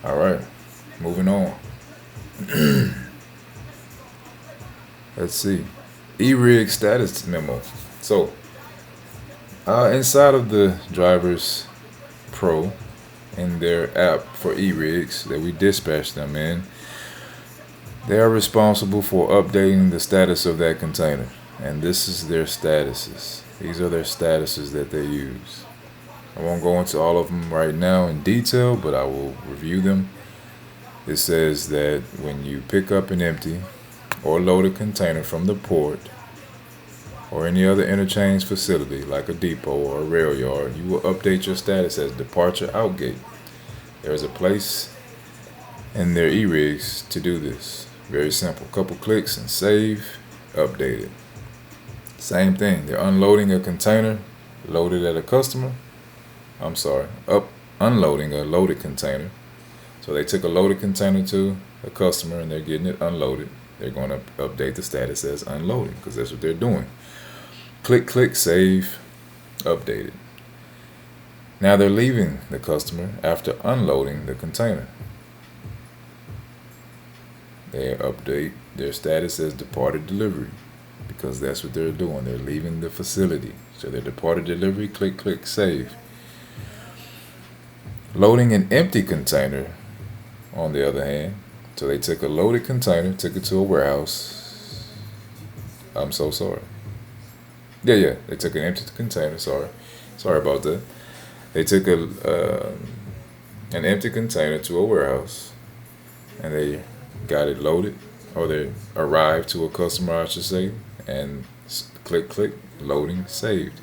All right, moving on. Let's see. E-rig status memo. So, inside of the Drivers Pro in their app for e-rigs that we dispatch them in, they are responsible for updating the status of that container. And this is their statuses. These are their statuses that they use. I won't go into all of them right now in detail, but I will review them. It says that when you pick up an empty or load a container from the port or any other interchange facility like a depot or a rail yard, you will update your status as departure outgate. There is a place in their e-rigs to do this. Very simple. Couple clicks and save, update it. Same thing. They're unloading a container loaded at a customer. I'm sorry, unloading a loaded container. So they took a loaded container to a customer and they're getting it unloaded. They're going to update the status as unloading because that's what they're doing. Click, click, save, update it. Now they're leaving the customer after unloading the container. They update their status as departed delivery because that's what they're doing. They're leaving the facility. So they're departed delivery, click, click, save. Loading an empty container, on the other hand, so they took a loaded container, took it to a warehouse. I'm so sorry. Yeah, they took an empty container. Sorry about that. They took an empty container to a warehouse, and they got it loaded, or they arrived to a customer, I should say, and click, click, loading, saved.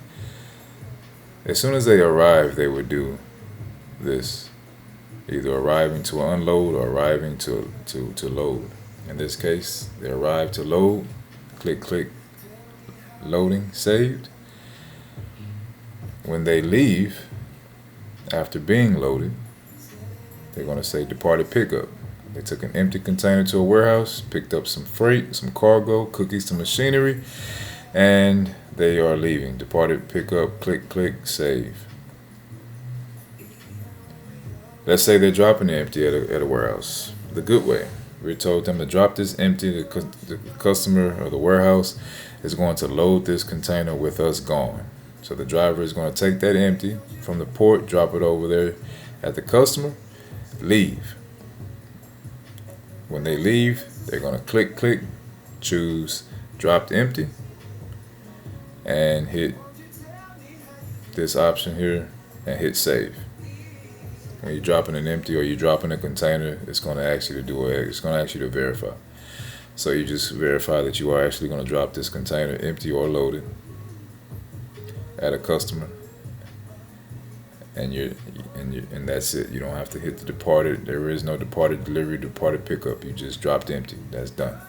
As soon as they arrived, they would do this, either arriving to unload or arriving to load. In this case, they arrived to load, click, click, loading, saved. When they leave, after being loaded, they're going to say departed pickup. They took an empty container to a warehouse, picked up some freight, some cargo, cookies to machinery, and they are leaving. Departed pickup, click, click, save. Let's say they're dropping it empty at a warehouse. The good way. We told them to drop this empty. The customer or the warehouse is going to load this container with us gone. So the driver is going to take that empty from the port, drop it over there at the customer, leave. When they leave, they're going to click, click, choose dropped empty, and hit this option here and hit save. When you're dropping an empty or you're dropping a container, it's going to ask you to do it. It's going to ask you to verify. So you just verify that you are actually going to drop this container empty or loaded at a customer, and that's it. You don't have to hit the departed. There is no departed delivery, departed pickup. You just dropped empty. That's done.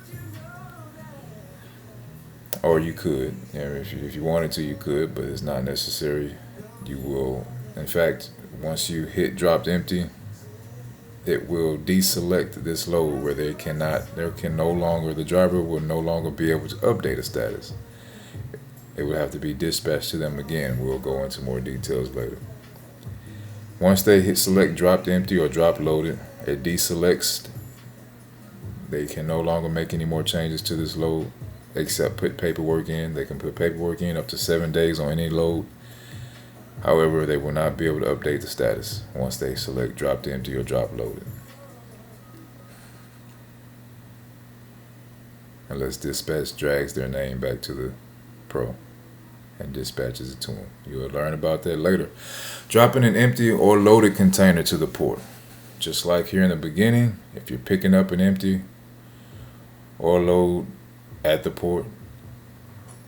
Or you could, if you wanted to, you could, but it's not necessary. You will, in fact, once you hit dropped empty, it will deselect this load where the driver will no longer be able to update a status. It would have to be dispatched to them again. We'll go into more details later. Once they hit select dropped empty or drop loaded, it deselects. They can no longer make any more changes to this load except put paperwork in. They can put paperwork in up to 7 days on any load. However, they will not be able to update the status once they select dropped empty or drop loaded. Unless dispatch drags their name back to the pro and dispatches it to them. You'll learn about that later. Dropping an empty or loaded container to the port. Just like here in the beginning, if you're picking up an empty or load at the port,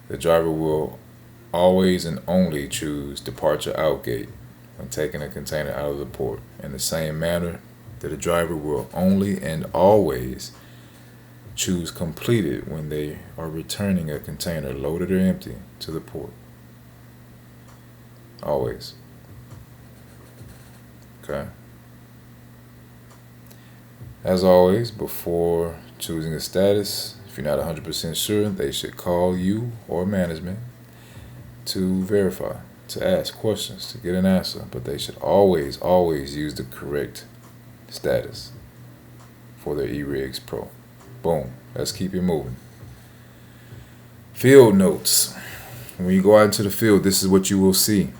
the driver will always and only choose departure outgate when taking a container out of the port. In the same manner, that the driver will only and always choose completed when they are returning a container loaded or empty to the port. Always. Okay. As always, before choosing a status, if you're not 100% sure, they should call you or management to verify, to ask questions, to get an answer. But they should always use the correct status for their E-Rigs Pro. Boom. Let's keep it moving. Field notes. When you go out into the field, this is what you will see.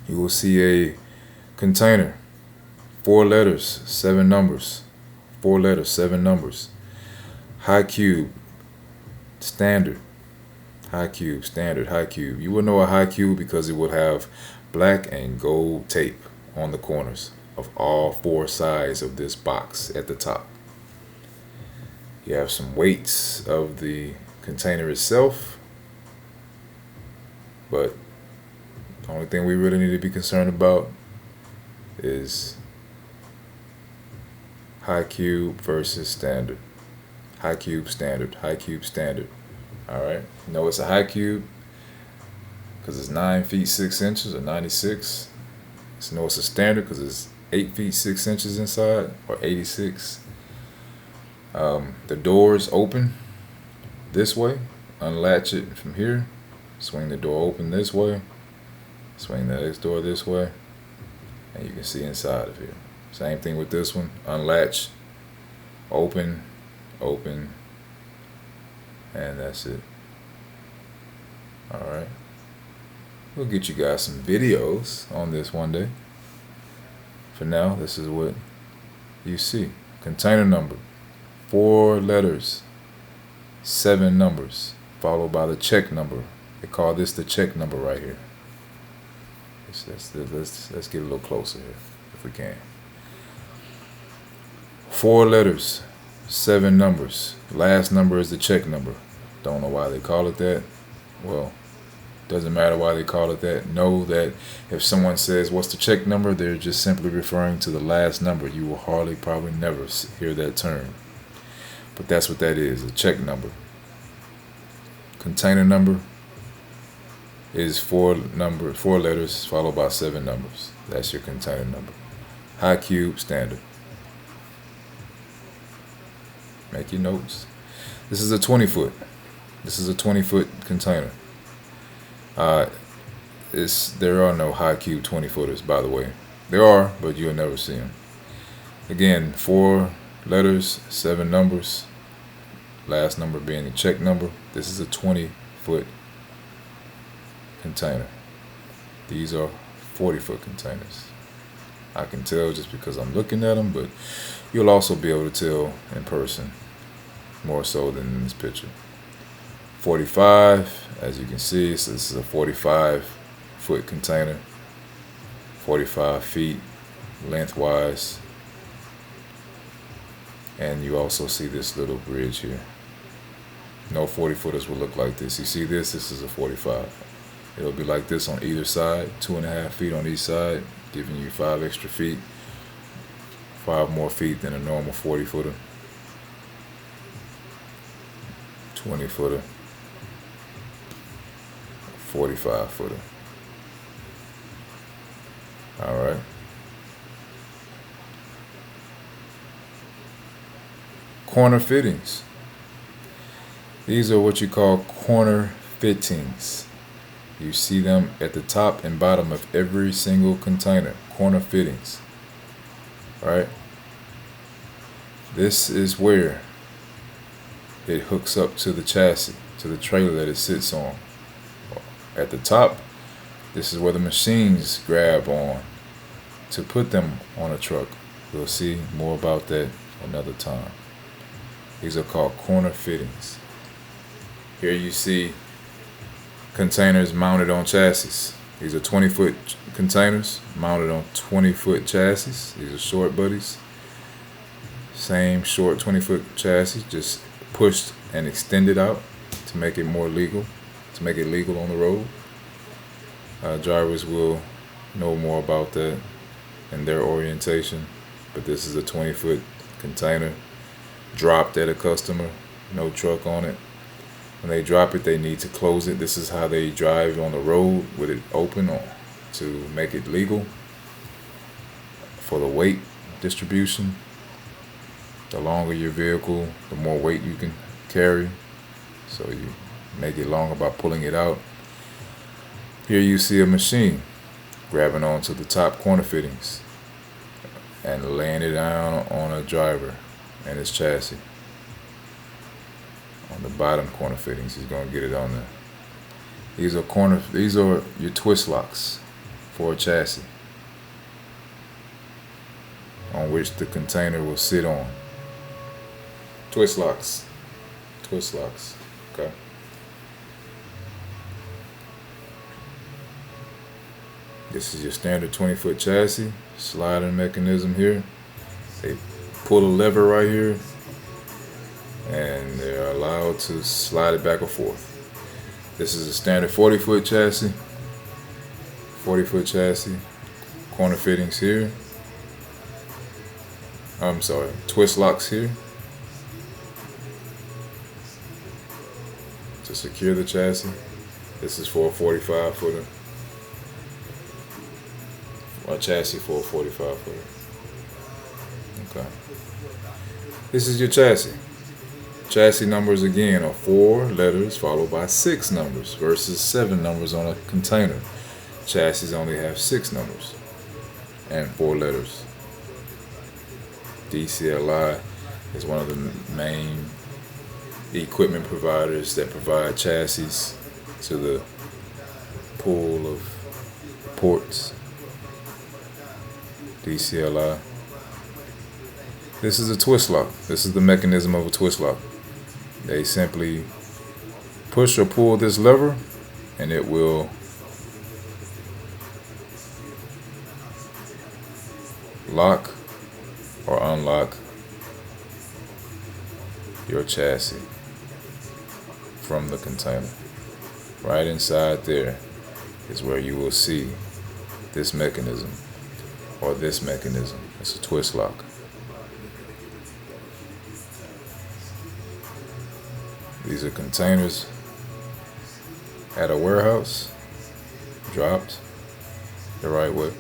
You will see a container, 4 letters, 7 numbers. 4 letters, 7 numbers. High cube, standard. High cube, standard, high cube. You will know a high cube because it will have black and gold tape on the corners of all 4 sides of this box at the top. You have some weights of the container itself, but the only thing we really need to be concerned about is high cube versus standard. High cube, standard, high cube, standard. Alright, know it's a high cube because it's 9 feet 6 inches or 96. So know it's a standard because it's 8 feet 6 inches inside, or 86. The doors open this way. Unlatch it from here. Swing the door open this way. Swing the next door this way. And you can see inside of here. Same thing with this one. Unlatch, open, open, and that's it. Alright. We'll get you guys some videos on this one day. For now, this is what you see. Container number, 4 letters, 7 numbers, followed by the check number. They call this the check number right here. Let's get a little closer here, if we can. 4 letters, 7 numbers. Last number is the check number. Don't know why they call it that. Well, doesn't matter why they call it that. Know that if someone says, what's the check number? They're just simply referring to the last number. You will hardly, probably never hear that term. But that's what that is, a check number. Container number is 4 letters followed by 7 numbers. That's your container number. High cube, standard. Make your notes. This is a 20 foot. This is a 20 foot container. There are no high cube 20 footers, by the way. There are, but you'll never see them. Again, 4 letters, 7 numbers. Last number being the check number. This is a 20 foot container. These are 40 foot containers. I can tell just because I'm looking at them, but you'll also be able to tell in person, more so than in this picture. 45, as you can see, so this is a 45 foot container, 45 feet lengthwise, and you also see this little bridge here. No 40 footers will look like this. You see this is a 45. It'll be like this on either side, 2.5 feet on each side, giving you 5 extra feet, 5 more feet than a normal 40 footer, 20 footer, 45 footer. Alright. Corner fittings. These are what you call corner fittings. You see them at the top and bottom of every single container. Corner fittings. Alright. This is where it hooks up to the chassis, to the trailer that it sits on. At the top, this is where the machines grab on to put them on a truck. We'll see more about that another time. These are called corner fittings. Here you see containers mounted on chassis. These are 20 foot containers mounted on 20 foot chassis. These are short buddies. Same short 20 foot chassis, just pushed and extended out to make it more legal, to make it legal on the road. Drivers will know more about that in their orientation, but this is a 20 foot container dropped at a customer, no truck on it. When they drop it, they need to close it. This is how they drive on the road with it open to make it legal for the weight distribution. The longer your vehicle, the more weight you can carry. So you make it longer by pulling it out. Here you see a machine grabbing onto the top corner fittings. and laying it down on a driver and his chassis. On the bottom corner fittings, he's gonna get it on there. These are your twist locks for a chassis on which the container will sit on. Twist locks. Twist locks. Okay. This is your standard 20-foot chassis. Sliding mechanism here. They pull a lever right here, and they're allowed to slide it back and forth. This is a standard 40-foot chassis. 40-foot chassis. Corner fittings here. I'm sorry, twist locks here to secure the chassis. This is for a 45 footer. A chassis for a 45 footer. Okay. This is your chassis. Chassis numbers again are 4 letters followed by 6 numbers versus 7 numbers on a container. Chassis only have 6 numbers and 4 letters. DCLI is one of the main equipment providers that provide chassis to the pool of ports. DCLI. This is a twist lock. This is the mechanism of a twist lock. They simply push or pull this lever and it will lock or unlock your chassis from the container. Right inside there is where you will see this mechanism or this mechanism. It's a twist lock. These are containers at a warehouse, dropped the right way.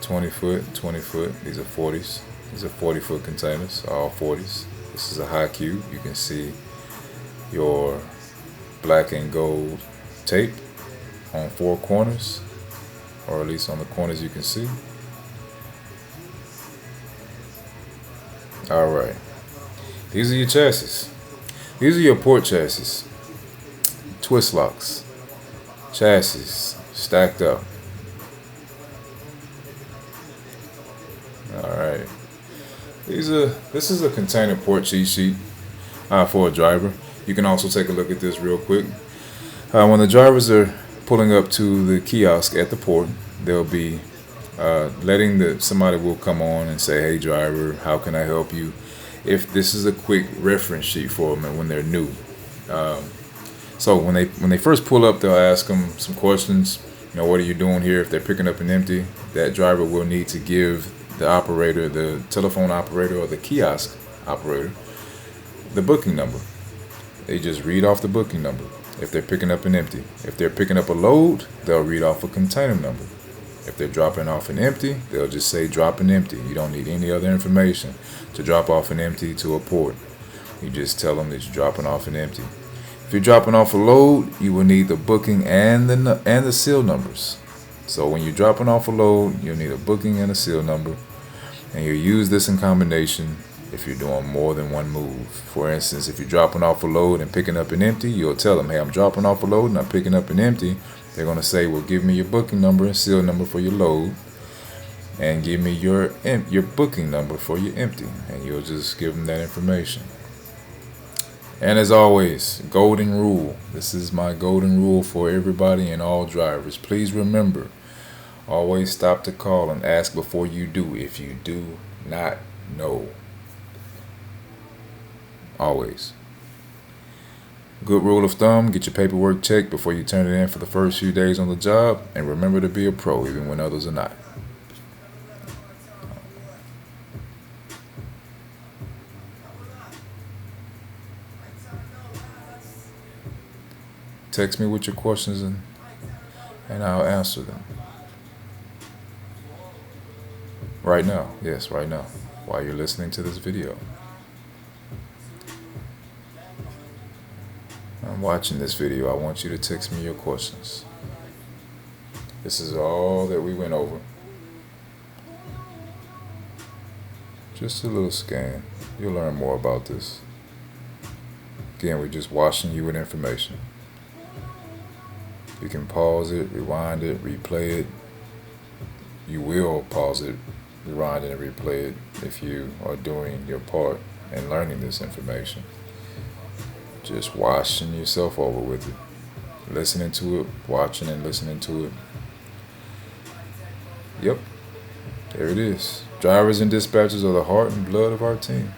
20 foot, 20 foot. These are 40s. These are 40-foot containers, all 40s. This is a high cube. You can see your black and gold tape on 4 corners, or at least on the corners you can see. All right. These are your chassis. These are your port chassis. Twist locks. Chassis stacked up. Alright. This is a container port cheat sheet for a driver. You can also take a look at this real quick. When the drivers are pulling up to the kiosk at the port, they'll be somebody will come on and say, "Hey driver, how can I help you?" If this is a quick reference sheet for them when they're new. So when they first pull up, they'll ask them some questions. You know, what are you doing here? If they're picking up an empty, that driver will need to give the operator, the telephone operator or the kiosk operator, the booking number. They just read off the booking number if they're picking up an empty. If they're picking up a load, they'll read off a container number. If they're dropping off an empty, they'll just say drop an empty. You don't need any other information to drop off an empty to a port. You just tell them that you're dropping off an empty. If you're dropping off a load, you will need the booking and the seal numbers. So when you're dropping off a load, you'll need a booking and a seal number, and you'll use this in combination if you're doing more than one move. For instance, if you're dropping off a load and picking up an empty, you'll tell them, "Hey, I'm dropping off a load and I'm picking up an empty." They're going to say, "Well, give me your booking number and seal number for your load, and give me your booking number for your empty," and you'll just give them that information. And as always, golden rule. This is my golden rule for everybody and all drivers. Please remember, always stop the call and ask before you do if you do not know. Always. Good rule of thumb, get your paperwork checked before you turn it in for the first few days on the job, and remember to be a pro even when others are not. Text me with your questions and I'll answer them. Right now, yes, right now, while you're listening to this video. I'm watching this video. I want you to text me your questions. This is all that we went over. Just a little scan. You'll learn more about this. Again, we're just washing you with information. You can pause it, rewind it, replay it. You will pause it, rewind it, and replay it if you are doing your part and learning this information. Just washing yourself over with it. Listening to it, watching and listening to it. Yep, there it is. Drivers and dispatchers are the heart and blood of our team.